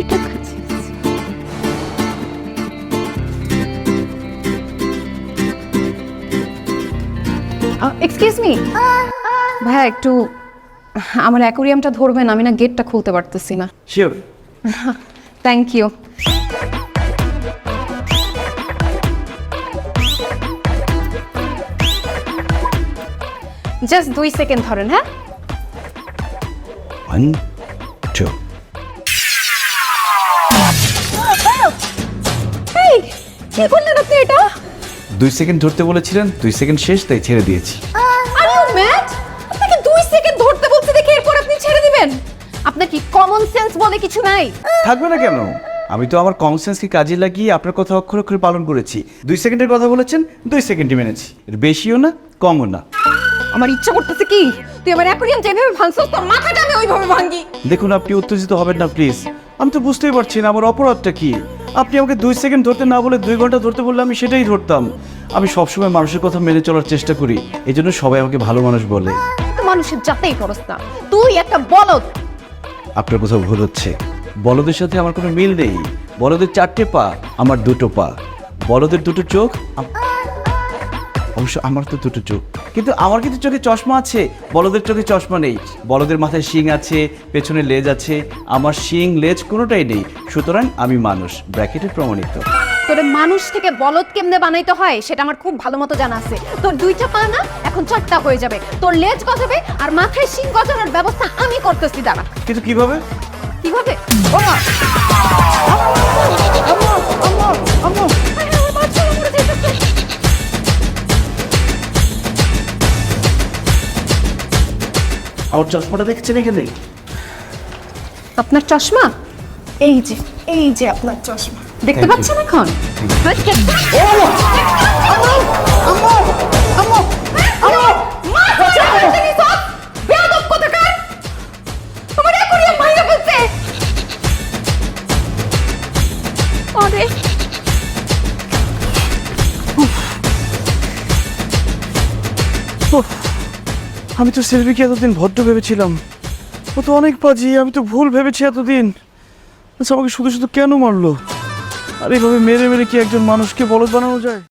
এটা কাছে excuse me ভাইয়া একটু আমার অ্যাকোরিয়ামটা ধরবেন, আমি না গেটটা খুলতে পারতেছি না। Sure. Thank you. Just 2 second ধরেন। হ্যাঁ 1 2 এই কি করলেন আপনি এটা? 2 সেকেন্ড ধরতে বলেছিলেন, 2 সেকেন্ড শেষ, তাই ছেড়ে দিয়েছি। Are you mad? আপনাকে 2 সেকেন্ড ধরতে বলছি দেখে এরপর আপনি ছেড়ে দিবেন? আপনার কি কমন সেন্স বলে কিছু নাই? থাকবে না কেন? আমি তো আমার কমন সেন্সকে কাজে লাগিয়ে আপনার কথা অক্ষরে অক্ষরে পালন করেছি। 2 সেকেন্ডের কথা বলেছেন, 2 সেকেন্ডই মেনেছি। এর বেশিও না, কমও না। আমার ইচ্ছা করতেছে কি তুই আমার অ্যাকোরিয়াম যেভাবে ভাঙছস তোর মাথাটা আমি ওইভাবে ভাঙি। দেখুন, আপনি উত্তেজিত হবেন না প্লিজ। আমি তো বুঝতেই পারছি না আমার অপরাধটা কি। আপনি আমাকে 2 সেকেন্ড ধরতে না বলে 2 ঘন্টা ধরতে বললে আমি সেটাই ধরতাম। আমি সবসময় মানুষের কথা মেনে চলার চেষ্টা করি, এই জন্য সবাই আমাকে ভালো মানুষ বলে। মানুষের জাতেই করস না, তুই একটা বলদ। আপনার কোথাও ভুল হচ্ছে। বলদের সাথে আমার কোনো মিল নেই। বলদের 4টে পা, আমার 2টো পা। বলদের 2টো চোখ, অবশ্য আমার তো 2টো চোখ, কিন্তু আমার কিন্তু চোখে চশমা আছে, বলদের চোখে চশমা নেই। বলদের মাথায় শিং আছে, পেছনে লেজ আছে, আমার শিং লেজ কোনোটাই নেই। সুতরাং আমি মানুষ, ব্র্যাকেটে প্রমাণিত। তোরে মানুষ থেকে বলদ কেমনে বানাইতে হয় সেটা আমার খুব ভালো মতো জানা আছে। তোর 2টা পা না, এখন 4টা হয়ে যাবে। তোর লেজ গজাবে আর মাথায় শিং গজানোর ব্যবস্থা আমি করতেছি। দাঁড়া। কিন্তু কিভাবে? কিভাবে? আমার চশমাটা দেখছেন এখানে? আপনার চশমা? এই যে আপনার চশমা দেখতে Thank you. পাচ্ছেন এখন? বেয়াদব কোথাকার! আমার অ্যাকোরিয়াম ভাঙা ফেলছে! আরে আমি তো সেলভিকে এতদিন ভদ্র ভেবেছিলাম, ও তো অনেক পাজি। আমি তো ভুল ভেবেছি এতদিন। আচ্ছা, আমাকে শুধু শুধু কেন মারলো? আর এইভাবে মেরে মেরে কি একজন মানুষকে বলদ বানানো যায়?